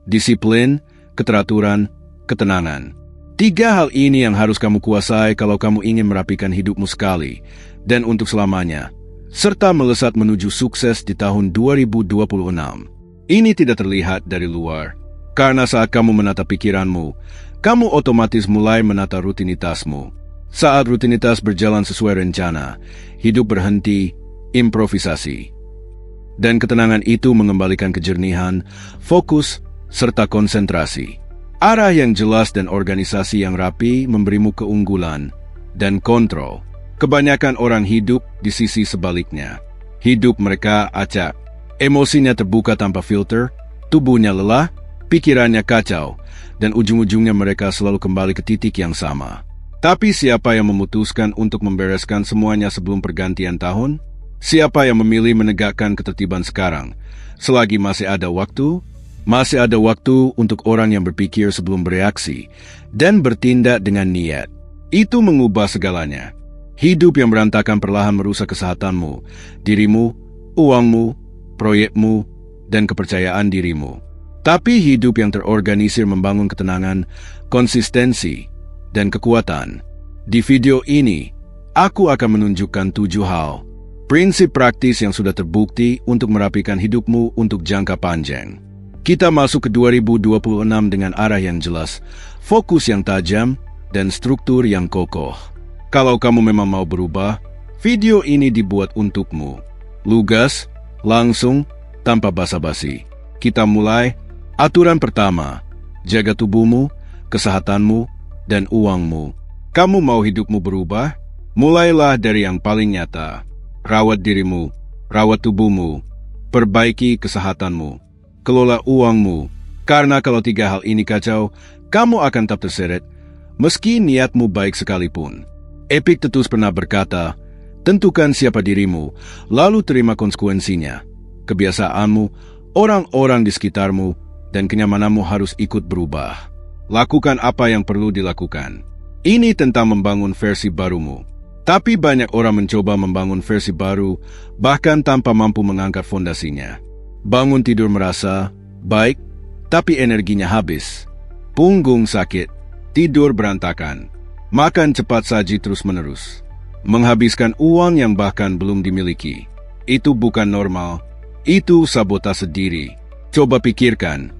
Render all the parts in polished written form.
disiplin, keteraturan, ketenangan. 3 hal ini yang harus kamu kuasai kalau kamu ingin merapikan hidupmu sekali dan untuk selamanya, serta melesat menuju sukses di tahun 2026. Ini tidak terlihat dari luar, karena saat kamu menata pikiranmu, kamu otomatis mulai menata rutinitasmu. Saat rutinitas berjalan sesuai rencana, hidup berhenti, improvisasi. Dan ketenangan itu mengembalikan kejernihan, fokus, serta konsentrasi. Arah yang jelas dan organisasi yang rapi memberimu keunggulan dan kontrol. Kebanyakan orang hidup di sisi sebaliknya. Hidup mereka acak. Emosinya terbuka tanpa filter, tubuhnya lelah, pikirannya kacau, dan ujung-ujungnya mereka selalu kembali ke titik yang sama. Tapi siapa yang memutuskan untuk membereskan semuanya sebelum pergantian tahun? Siapa yang memilih menegakkan ketertiban sekarang? Selagi masih ada waktu untuk orang yang berpikir sebelum bereaksi dan bertindak dengan niat. Itu mengubah segalanya. Hidup yang berantakan perlahan merusak kesehatanmu, dirimu, uangmu, proyekmu, dan kepercayaan dirimu. Tapi hidup yang terorganisir membangun ketenangan, konsistensi, dan kekuatan. Di video ini, aku akan menunjukkan 7 hal, prinsip praktis yang sudah terbukti untuk merapikan hidupmu untuk jangka panjang. Kita masuk ke 2026 dengan arah yang jelas, fokus yang tajam, dan struktur yang kokoh. Kalau kamu memang mau berubah, video ini dibuat untukmu. Lugas, langsung, tanpa basa-basi. Kita mulai. Aturan pertama, jaga tubuhmu, kesehatanmu, dan uangmu. Kamu mau hidupmu berubah? Mulailah dari yang paling nyata. Rawat dirimu, rawat tubuhmu, perbaiki kesehatanmu, kelola uangmu. Karena kalau 3 hal ini kacau, kamu akan tetap terseret, meski niatmu baik sekalipun. Epictetus pernah berkata, tentukan siapa dirimu, lalu terima konsekuensinya. Kebiasaanmu, orang-orang di sekitarmu, dan kenyamananmu harus ikut berubah. Lakukan apa yang perlu dilakukan. Ini tentang membangun versi barumu. Tapi banyak orang mencoba membangun versi baru, bahkan tanpa mampu mengangkat fondasinya. Bangun tidur merasa baik, tapi energinya habis. Punggung sakit, tidur berantakan. Makan cepat saji terus-menerus. Menghabiskan uang yang bahkan belum dimiliki. Itu bukan normal, itu sabotase diri. Coba pikirkan,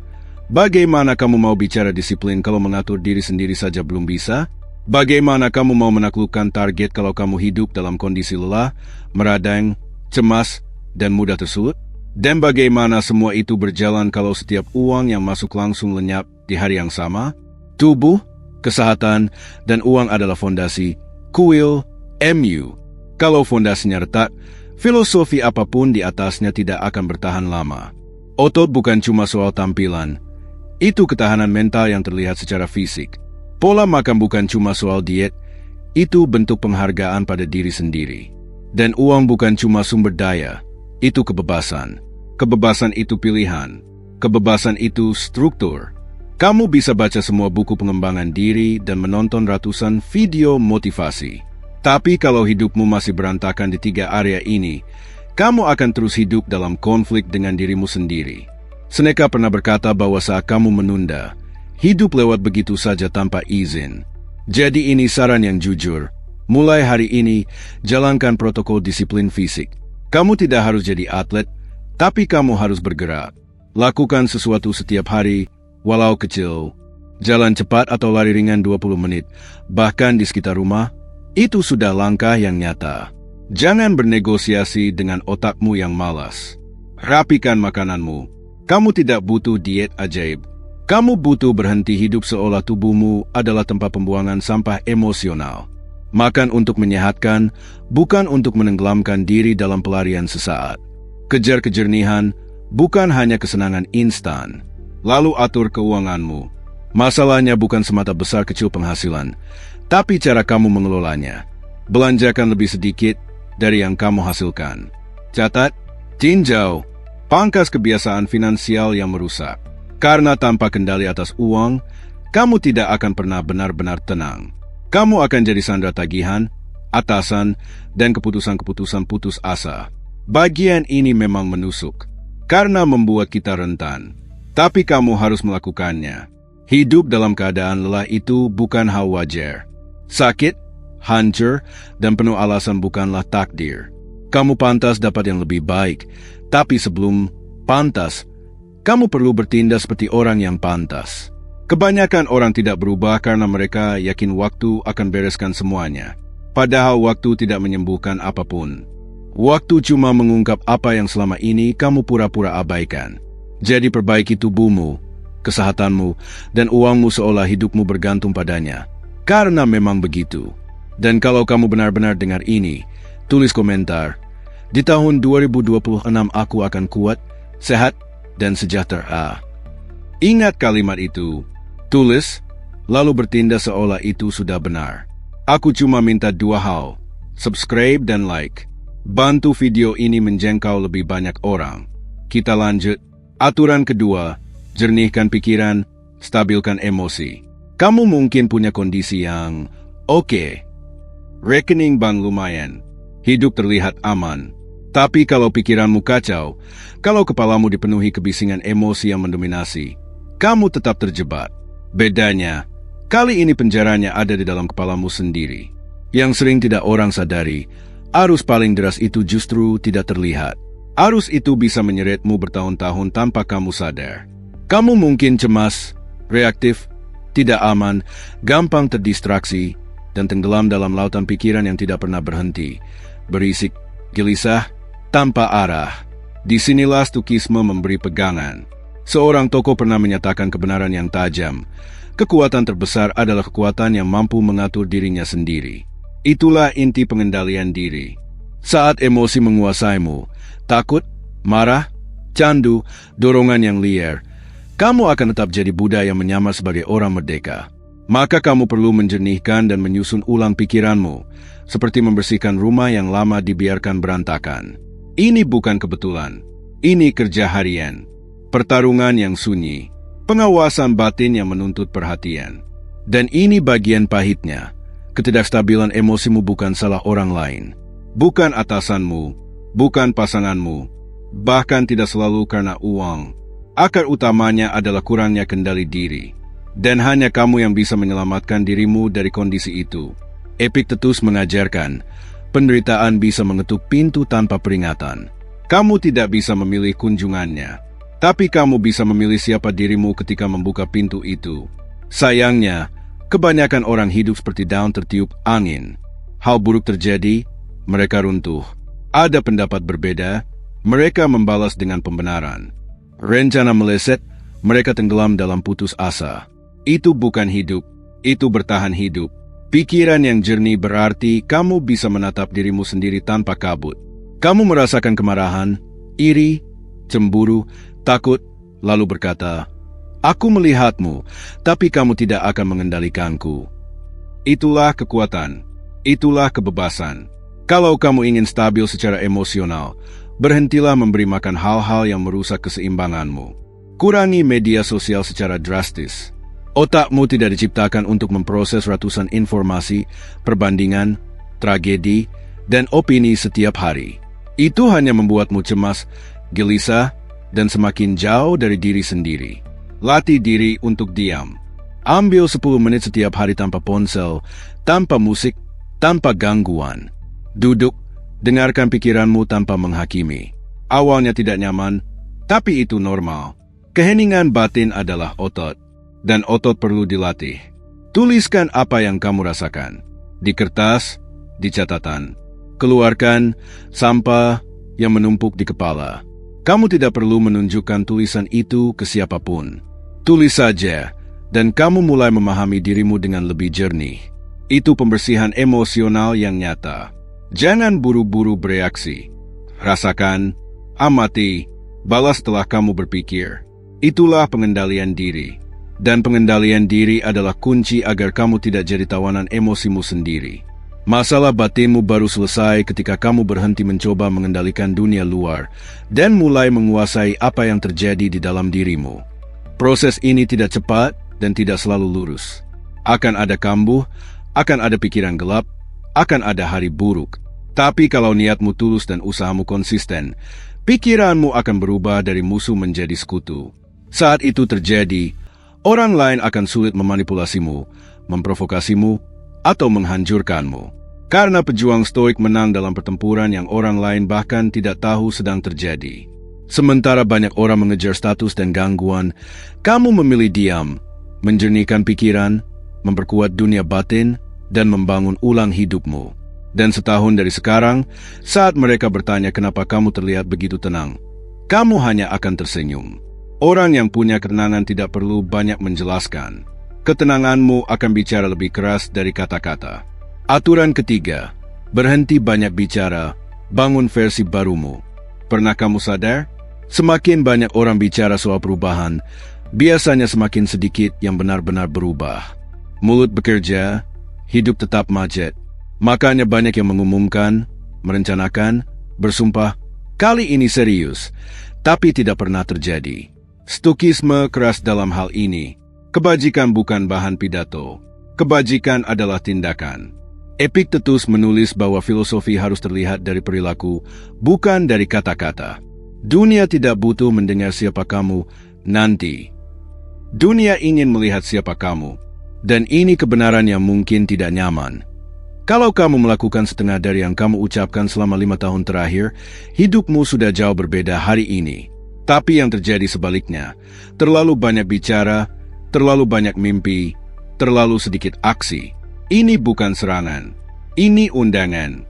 bagaimana kamu mau bicara disiplin kalau mengatur diri sendiri saja belum bisa? Bagaimana kamu mau menaklukkan target kalau kamu hidup dalam kondisi lelah, meradang, cemas, dan mudah tersulut? Dan bagaimana semua itu berjalan kalau setiap uang yang masuk langsung lenyap di hari yang sama? Tubuh, kesehatan, dan uang adalah fondasi, kuil, MU. Kalau fondasinya retak, filosofi apapun di atasnya tidak akan bertahan lama. Otot bukan cuma soal tampilan, itu ketahanan mental yang terlihat secara fisik. Pola makan bukan cuma soal diet, itu bentuk penghargaan pada diri sendiri. Dan uang bukan cuma sumber daya, itu kebebasan. Kebebasan itu pilihan. Kebebasan itu struktur. Kamu bisa baca semua buku pengembangan diri dan menonton ratusan video motivasi. Tapi kalau hidupmu masih berantakan di 3 area ini, kamu akan terus hidup dalam konflik dengan dirimu sendiri. Seneca pernah berkata bahwa saat kamu menunda, hidup lewat begitu saja tanpa izin. Jadi ini saran yang jujur. Mulai hari ini, jalankan protokol disiplin fisik. Kamu tidak harus jadi atlet, tapi kamu harus bergerak. Lakukan sesuatu setiap hari, walau kecil. Jalan cepat atau lari ringan 20 menit, bahkan di sekitar rumah, itu sudah langkah yang nyata. Jangan bernegosiasi dengan otakmu yang malas. Rapikan makananmu. Kamu tidak butuh diet ajaib. Kamu butuh berhenti hidup seolah tubuhmu adalah tempat pembuangan sampah emosional. Makan untuk menyehatkan, bukan untuk menenggelamkan diri dalam pelarian sesaat. Kejar kejernihan, bukan hanya kesenangan instan. Lalu atur keuanganmu. Masalahnya bukan semata besar kecil penghasilan, tapi cara kamu mengelolanya. Belanjakan lebih sedikit dari yang kamu hasilkan. Catat, tinjau, pangkas kebiasaan finansial yang merusak. Karena tanpa kendali atas uang, kamu tidak akan pernah benar-benar tenang. Kamu akan jadi sandera tagihan, atasan, dan keputusan-keputusan putus asa. Bagian ini memang menusuk, karena membuat kita rentan. Tapi kamu harus melakukannya. Hidup dalam keadaan lelah itu bukan hal wajar. Sakit, hancur, dan penuh alasan bukanlah takdir. Kamu pantas dapat yang lebih baik, tapi sebelum pantas, kamu perlu bertindak seperti orang yang pantas. Kebanyakan orang tidak berubah karena mereka yakin waktu akan bereskan semuanya. Padahal waktu tidak menyembuhkan apapun. Waktu cuma mengungkap apa yang selama ini kamu pura-pura abaikan. Jadi perbaiki tubuhmu, kesehatanmu, dan uangmu seolah hidupmu bergantung padanya. Karena memang begitu. Dan kalau kamu benar-benar dengar ini, tulis komentar. Di tahun 2026 aku akan kuat, sehat, dan sejahtera. Ingat kalimat itu. Tulis, lalu bertindak seolah itu sudah benar. Aku cuma minta 2 hal, subscribe dan like. Bantu video ini menjangkau lebih banyak orang. Kita lanjut. Aturan kedua, jernihkan pikiran, stabilkan emosi. Kamu mungkin punya kondisi yang oke. Rekening bank lumayan. Hidup terlihat aman. Tapi kalau pikiranmu kacau, kalau kepalamu dipenuhi kebisingan emosi yang mendominasi, kamu tetap terjebak. Bedanya, kali ini penjaranya ada di dalam kepalamu sendiri. Yang sering tidak orang sadari, arus paling deras itu justru tidak terlihat. Arus itu bisa menyeretmu bertahun-tahun tanpa kamu sadar. Kamu mungkin cemas, reaktif, tidak aman, gampang terdistraksi, dan tenggelam dalam lautan pikiran yang tidak pernah berhenti. Berisik, gelisah, tanpa arah. Disinilah Stoikisme memberi pegangan. Seorang tokoh pernah menyatakan kebenaran yang tajam. Kekuatan terbesar adalah kekuatan yang mampu mengatur dirinya sendiri. Itulah inti pengendalian diri. Saat emosi menguasaimu, takut, marah, candu, dorongan yang liar, kamu akan tetap jadi Buddha yang menyamar sebagai orang merdeka. Maka kamu perlu menjernihkan dan menyusun ulang pikiranmu, seperti membersihkan rumah yang lama dibiarkan berantakan. Ini bukan kebetulan. Ini kerja harian. Pertarungan yang sunyi, pengawasan batin yang menuntut perhatian. Dan ini bagian pahitnya. Ketidakstabilan emosimu bukan salah orang lain. Bukan atasanmu, bukan pasanganmu, bahkan tidak selalu karena uang. Akar utamanya adalah kurangnya kendali diri. Dan hanya kamu yang bisa menyelamatkan dirimu dari kondisi itu. Epictetus mengajarkan, penderitaan bisa mengetuk pintu tanpa peringatan. Kamu tidak bisa memilih kunjungannya. Tapi kamu bisa memilih siapa dirimu ketika membuka pintu itu. Sayangnya, kebanyakan orang hidup seperti daun tertiup angin. Hal buruk terjadi, mereka runtuh. Ada pendapat berbeda, mereka membalas dengan pembenaran. Rencana meleset, mereka tenggelam dalam putus asa. Itu bukan hidup, itu bertahan hidup. Pikiran yang jernih berarti kamu bisa menatap dirimu sendiri tanpa kabut. Kamu merasakan kemarahan, iri, cemburu, takut, lalu berkata, "Aku melihatmu, tapi kamu tidak akan mengendalikanku." Itulah kekuatan, itulah kebebasan. Kalau kamu ingin stabil secara emosional, berhentilah memberi makan hal-hal yang merusak keseimbanganmu. Kurangi media sosial secara drastis. Otakmu tidak diciptakan untuk memproses ratusan informasi, perbandingan, tragedi, dan opini setiap hari. Itu hanya membuatmu cemas, gelisah, dan semakin jauh dari diri sendiri. Latih diri untuk diam. Ambil 10 menit setiap hari tanpa ponsel, tanpa musik, tanpa gangguan. Duduk, dengarkan pikiranmu tanpa menghakimi. Awalnya tidak nyaman, tapi itu normal. Keheningan batin adalah otot, dan otot perlu dilatih. Tuliskan apa yang kamu rasakan. Di kertas, di catatan. Keluarkan sampah yang menumpuk di kepala. Kamu tidak perlu menunjukkan tulisan itu ke siapapun. Tulis saja, dan kamu mulai memahami dirimu dengan lebih jernih. Itu pembersihan emosional yang nyata. Jangan buru-buru bereaksi. Rasakan, amati, balas setelah kamu berpikir. Itulah pengendalian diri. Dan pengendalian diri adalah kunci agar kamu tidak jadi tawanan emosimu sendiri. Masalah batinmu baru selesai ketika kamu berhenti mencoba mengendalikan dunia luar dan mulai menguasai apa yang terjadi di dalam dirimu. Proses ini tidak cepat dan tidak selalu lurus. Akan ada kambuh, akan ada pikiran gelap, akan ada hari buruk. Tapi kalau niatmu tulus dan usahamu konsisten, pikiranmu akan berubah dari musuh menjadi sekutu. Saat itu terjadi, orang lain akan sulit memanipulasimu, memprovokasimu, atau menghancurkanmu. Karena pejuang stoik menang dalam pertempuran yang orang lain bahkan tidak tahu sedang terjadi. Sementara banyak orang mengejar status dan gangguan, kamu memilih diam, menjernihkan pikiran, memperkuat dunia batin, dan membangun ulang hidupmu. Dan setahun dari sekarang, saat mereka bertanya kenapa kamu terlihat begitu tenang, kamu hanya akan tersenyum. Orang yang punya ketenangan tidak perlu banyak menjelaskan. Ketenanganmu akan bicara lebih keras dari kata-kata. Aturan ketiga, berhenti banyak bicara, bangun versi barumu. Pernah kamu sadar? Semakin banyak orang bicara soal perubahan, biasanya semakin sedikit yang benar-benar berubah. Mulut bekerja, hidup tetap macet. Makanya banyak yang mengumumkan, merencanakan, bersumpah, kali ini serius, tapi tidak pernah terjadi. Stoikisme keras dalam hal ini. Kebajikan bukan bahan pidato. Kebajikan adalah tindakan. Epictetus menulis bahwa filosofi harus terlihat dari perilaku, bukan dari kata-kata. Dunia tidak butuh mendengar siapa kamu nanti. Dunia ingin melihat siapa kamu. Dan ini kebenaran yang mungkin tidak nyaman. Kalau kamu melakukan setengah dari yang kamu ucapkan selama 5 tahun terakhir, hidupmu sudah jauh berbeda hari ini. Tapi yang terjadi sebaliknya, terlalu banyak bicara, terlalu banyak mimpi, terlalu sedikit aksi. Ini bukan serangan, ini undangan.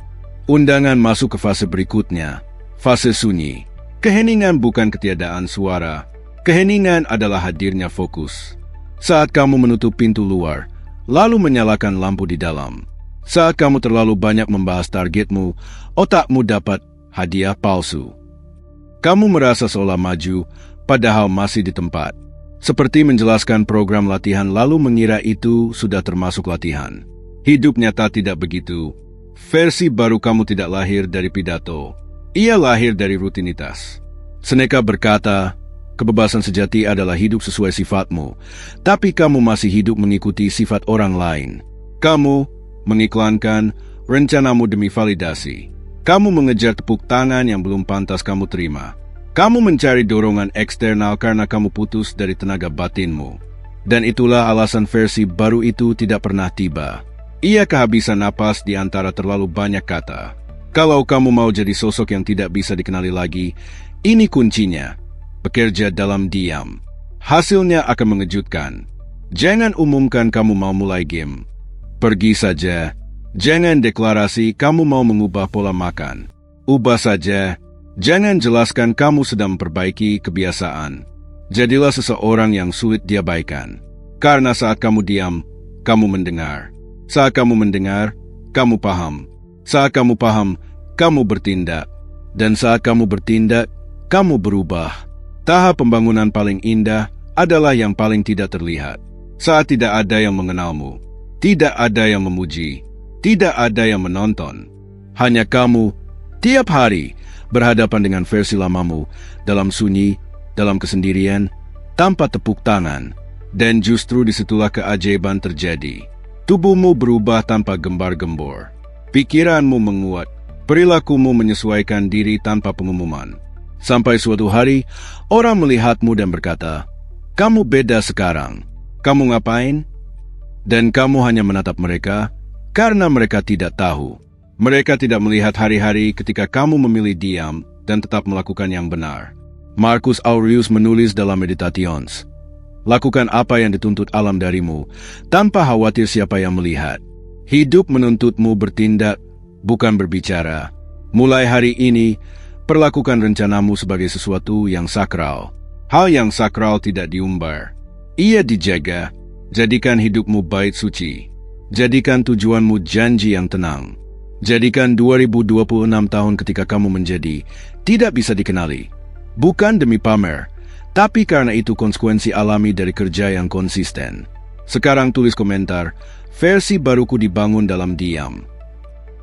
Undangan masuk ke fase berikutnya, fase sunyi. Keheningan bukan ketiadaan suara, keheningan adalah hadirnya fokus. Saat kamu menutup pintu luar, lalu menyalakan lampu di dalam. Saat kamu terlalu banyak membahas targetmu, otakmu dapat hadiah palsu. Kamu merasa seolah maju, padahal masih di tempat. Seperti menjelaskan program latihan lalu mengira itu sudah termasuk latihan. Hidup nyata tidak begitu. Versi baru kamu tidak lahir dari pidato. Ia lahir dari rutinitas. Seneca berkata, kebebasan sejati adalah hidup sesuai sifatmu, tapi kamu masih hidup mengikuti sifat orang lain. Kamu mengiklankan rencanamu demi validasi. Kamu mengejar tepuk tangan yang belum pantas kamu terima. Kamu mencari dorongan eksternal karena kamu putus dari tenaga batinmu. Dan itulah alasan versi baru itu tidak pernah tiba. Ia kehabisan napas di antara terlalu banyak kata. Kalau kamu mau jadi sosok yang tidak bisa dikenali lagi, ini kuncinya. Bekerja dalam diam. Hasilnya akan mengejutkan. Jangan umumkan kamu mau mulai game. Pergi saja. Jangan deklarasi kamu mau mengubah pola makan. Ubah saja. Jangan jelaskan kamu sedang memperbaiki kebiasaan. Jadilah seseorang yang sulit diabaikan. Karena saat kamu diam, kamu mendengar. Saat kamu mendengar, kamu paham. Saat kamu paham, kamu bertindak. Dan saat kamu bertindak, kamu berubah. Tahap pembangunan paling indah adalah yang paling tidak terlihat. Saat tidak ada yang mengenalmu, tidak ada yang memuji, tidak ada yang menonton. Hanya kamu, tiap hari, berhadapan dengan versi lamamu, dalam sunyi, dalam kesendirian, tanpa tepuk tangan. Dan justru disitulah keajaiban terjadi. Tubuhmu berubah tanpa gembar-gembor. Pikiranmu menguat, perilakumu menyesuaikan diri tanpa pengumuman. Sampai suatu hari, orang melihatmu dan berkata, kamu beda sekarang. Kamu ngapain? Dan kamu hanya menatap mereka, karena mereka tidak tahu. Mereka tidak melihat hari-hari ketika kamu memilih diam dan tetap melakukan yang benar. Marcus Aurelius menulis dalam Meditations, lakukan apa yang dituntut alam darimu, tanpa khawatir siapa yang melihat. Hidup menuntutmu bertindak, bukan berbicara. Mulai hari ini, perlakukan rencanamu sebagai sesuatu yang sakral. Hal yang sakral tidak diumbar. Ia dijaga. Jadikan hidupmu bait suci. Jadikan tujuanmu janji yang tenang. Jadikan 2026 tahun ketika kamu menjadi tidak bisa dikenali. Bukan demi pamer, tapi karena itu konsekuensi alami dari kerja yang konsisten. Sekarang tulis komentar, versi baruku dibangun dalam diam.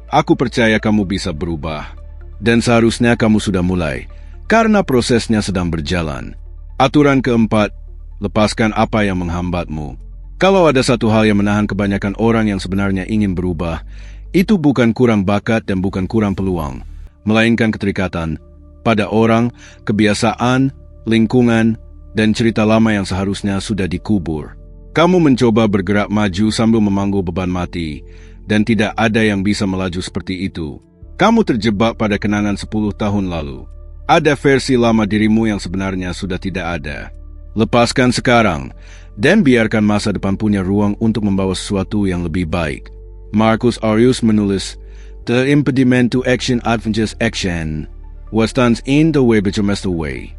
Aku percaya kamu bisa berubah. Dan seharusnya kamu sudah mulai, karena prosesnya sedang berjalan. Aturan keempat, lepaskan apa yang menghambatmu. Kalau ada satu hal yang menahan kebanyakan orang yang sebenarnya ingin berubah, itu bukan kurang bakat dan bukan kurang peluang, melainkan keterikatan pada orang, kebiasaan, lingkungan, dan cerita lama yang seharusnya sudah dikubur. Kamu mencoba bergerak maju sambil memanggul beban mati, dan tidak ada yang bisa melaju seperti itu. Kamu terjebak pada kenangan 10 tahun lalu. Ada versi lama dirimu yang sebenarnya sudah tidak ada. Lepaskan sekarang, dan biarkan masa depan punya ruang untuk membawa sesuatu yang lebih baik. Marcus Aurelius menulis, "The impediment to action advances action, what stands in the way becomes the way."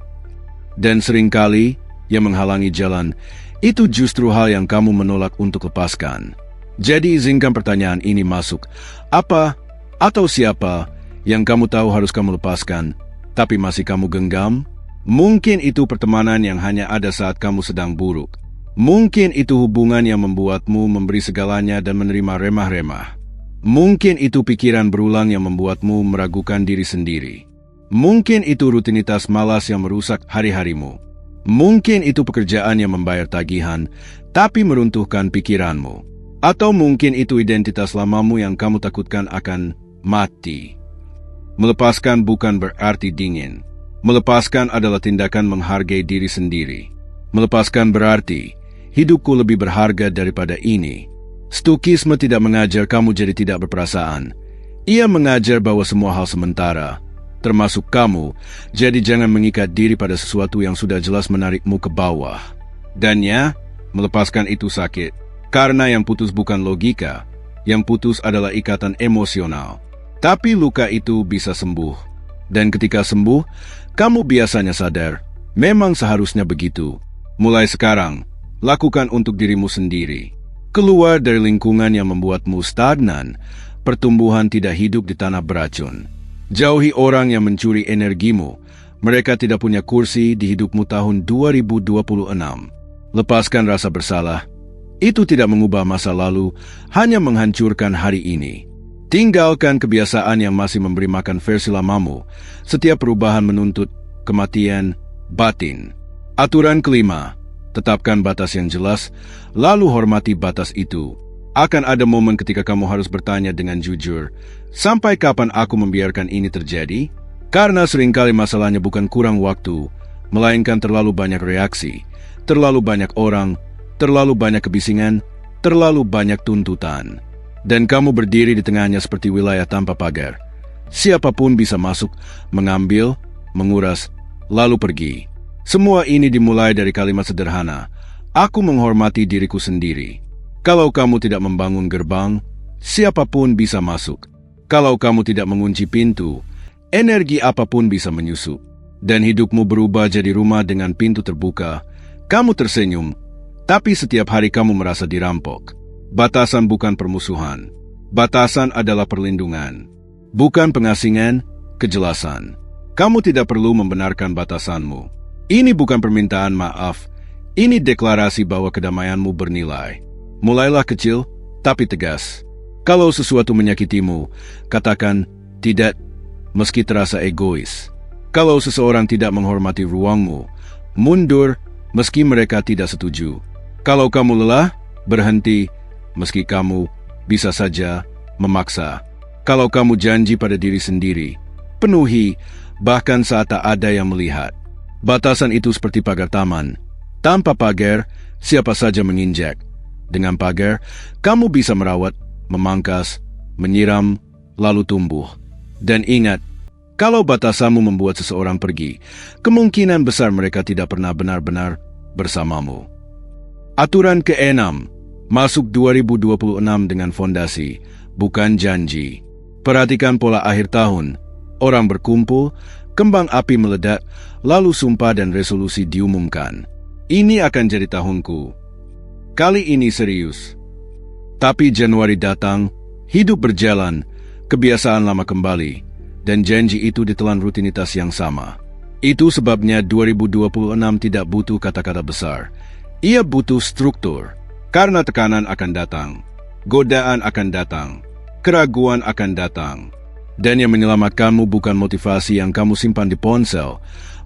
Dan seringkali, yang menghalangi jalan, itu justru hal yang kamu menolak untuk lepaskan. Jadi izinkan pertanyaan ini masuk. Apa atau siapa yang kamu tahu harus kamu lepaskan, tapi masih kamu genggam? Mungkin itu pertemanan yang hanya ada saat kamu sedang buruk. Mungkin itu hubungan yang membuatmu memberi segalanya dan menerima remah-remah. Mungkin itu pikiran berulang yang membuatmu meragukan diri sendiri. Mungkin itu rutinitas malas yang merusak hari-harimu. Mungkin itu pekerjaan yang membayar tagihan, tapi meruntuhkan pikiranmu. Atau mungkin itu identitas lamamu yang kamu takutkan akan mati. Melepaskan bukan berarti dingin. Melepaskan adalah tindakan menghargai diri sendiri. Melepaskan berarti, hidupku lebih berharga daripada ini. Stoikisme tidak mengajar kamu jadi tidak berperasaan. Ia mengajar bahwa semua hal sementara, termasuk kamu, jadi jangan mengikat diri pada sesuatu yang sudah jelas menarikmu ke bawah. Dan ya, melepaskan itu sakit, karena yang putus bukan logika, yang putus adalah ikatan emosional. Tapi luka itu bisa sembuh. Dan ketika sembuh, kamu biasanya sadar, memang seharusnya begitu. Mulai sekarang, lakukan untuk dirimu sendiri. Keluar dari lingkungan yang membuatmu stagnan, pertumbuhan tidak hidup di tanah beracun. Jauhi orang yang mencuri energimu. Mereka tidak punya kursi di hidupmu tahun 2026. Lepaskan rasa bersalah. Itu tidak mengubah masa lalu, hanya menghancurkan hari ini. Tinggalkan kebiasaan yang masih memberi makan versi lamamu. Setiap perubahan menuntut kematian batin. Aturan kelima, tetapkan batas yang jelas, lalu hormati batas itu. Akan ada momen ketika kamu harus bertanya dengan jujur, sampai kapan aku membiarkan ini terjadi? Karena seringkali masalahnya bukan kurang waktu, melainkan terlalu banyak reaksi, terlalu banyak orang, terlalu banyak kebisingan, terlalu banyak tuntutan. Dan kamu berdiri di tengahnya seperti wilayah tanpa pagar. Siapapun bisa masuk, mengambil, menguras, lalu pergi. Semua ini dimulai dari kalimat sederhana, aku menghormati diriku sendiri. Kalau kamu tidak membangun gerbang, siapapun bisa masuk. Kalau kamu tidak mengunci pintu, energi apapun bisa menyusup. Dan hidupmu berubah jadi rumah dengan pintu terbuka. Kamu tersenyum, tapi setiap hari kamu merasa dirampok. Batasan bukan permusuhan. Batasan adalah perlindungan. Bukan pengasingan, kejelasan. Kamu tidak perlu membenarkan batasanmu. Ini bukan permintaan maaf. Ini deklarasi bahwa kedamaianmu bernilai. Mulailah kecil, tapi tegas. Kalau sesuatu menyakitimu, katakan tidak, meski terasa egois. Kalau seseorang tidak menghormati ruangmu, mundur, meski mereka tidak setuju. Kalau kamu lelah, berhenti, meski kamu bisa saja memaksa. Kalau kamu janji pada diri sendiri, penuhi, bahkan saat tak ada yang melihat. Batasan itu seperti pagar taman. Tanpa pagar, siapa saja menginjak. Dengan pagar, kamu bisa merawat, memangkas, menyiram, lalu tumbuh. Dan ingat, kalau batasanmu membuat seseorang pergi, kemungkinan besar mereka tidak pernah benar-benar bersamamu. Aturan ke-6, masuk 2026 dengan fondasi, bukan janji. Perhatikan pola akhir tahun. Orang berkumpul, kembang api meledak, lalu sumpah dan resolusi diumumkan. Ini akan jadi tahunku. Kali ini serius. Tapi Januari datang, hidup berjalan, kebiasaan lama kembali, dan janji itu ditelan rutinitas yang sama. Itu sebabnya 2026 tidak butuh kata-kata besar. Ia butuh struktur. Karena tekanan akan datang, godaan akan datang, keraguan akan datang. Dan yang menyelamatkanmu bukan motivasi yang kamu simpan di ponsel,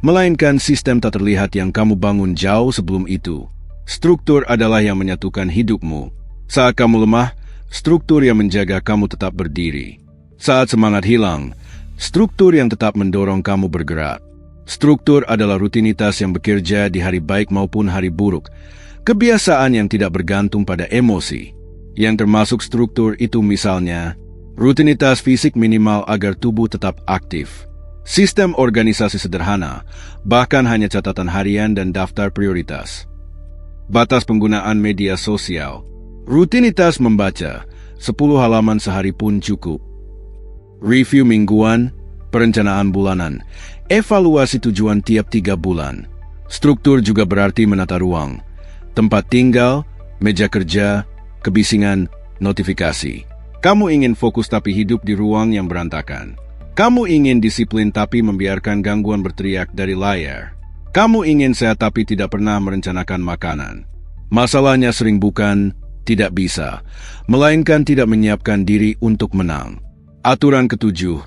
melainkan sistem tak terlihat yang kamu bangun jauh sebelum itu. Struktur adalah yang menyatukan hidupmu. Saat kamu lemah, struktur yang menjaga kamu tetap berdiri. Saat semangat hilang, struktur yang tetap mendorong kamu bergerak. Struktur adalah rutinitas yang bekerja di hari baik maupun hari buruk. Kebiasaan yang tidak bergantung pada emosi. Yang termasuk struktur itu misalnya, rutinitas fisik minimal agar tubuh tetap aktif. Sistem organisasi sederhana, bahkan hanya catatan harian dan daftar prioritas. Batas penggunaan media sosial. Rutinitas membaca, 10 halaman sehari pun cukup. Review mingguan, perencanaan bulanan, evaluasi tujuan tiap 3 bulan. Struktur juga berarti menata ruang, tempat tinggal, meja kerja, kebisingan, notifikasi. Kamu ingin fokus tapi hidup di ruang yang berantakan. Kamu ingin disiplin tapi membiarkan gangguan berteriak dari layar. Kamu ingin sehat tapi tidak pernah merencanakan makanan. Masalahnya sering bukan tidak bisa, melainkan tidak menyiapkan diri untuk menang. Aturan ketujuh,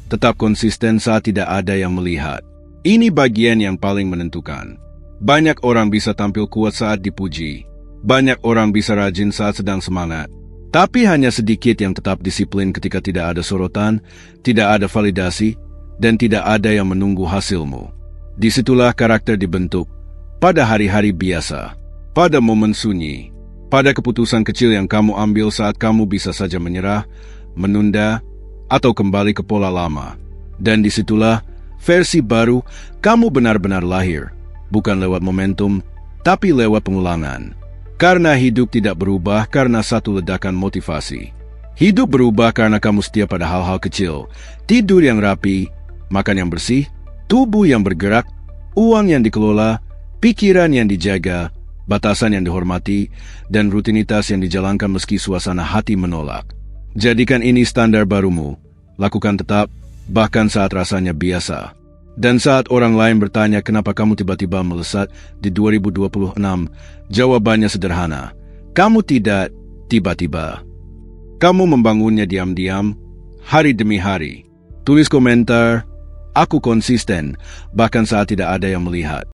tetap konsisten saat tidak ada yang melihat. Ini bagian yang paling menentukan. Banyak orang bisa tampil kuat saat dipuji. Banyak orang bisa rajin saat sedang semangat. Tapi hanya sedikit yang tetap disiplin ketika tidak ada sorotan, tidak ada validasi, dan tidak ada yang menunggu hasilmu. Disitulah karakter dibentuk, pada hari-hari biasa, pada momen sunyi, pada keputusan kecil yang kamu ambil saat kamu bisa saja menyerah, menunda, atau kembali ke pola lama. Dan disitulah versi baru kamu benar-benar lahir, bukan lewat momentum, tapi lewat pengulangan. Karena hidup tidak berubah karena satu ledakan motivasi. Hidup berubah karena kamu setia pada hal-hal kecil, tidur yang rapi, makan yang bersih, tubuh yang bergerak, uang yang dikelola, pikiran yang dijaga, batasan yang dihormati, dan rutinitas yang dijalankan meski suasana hati menolak. Jadikan ini standar barumu. Lakukan tetap, bahkan saat rasanya biasa. Dan saat orang lain bertanya kenapa kamu tiba-tiba melesat di 2026, jawabannya sederhana. Kamu tidak tiba-tiba. Kamu membangunnya diam-diam, hari demi hari. Tulis komentar, aku konsisten, bahkan saat tidak ada yang melihat.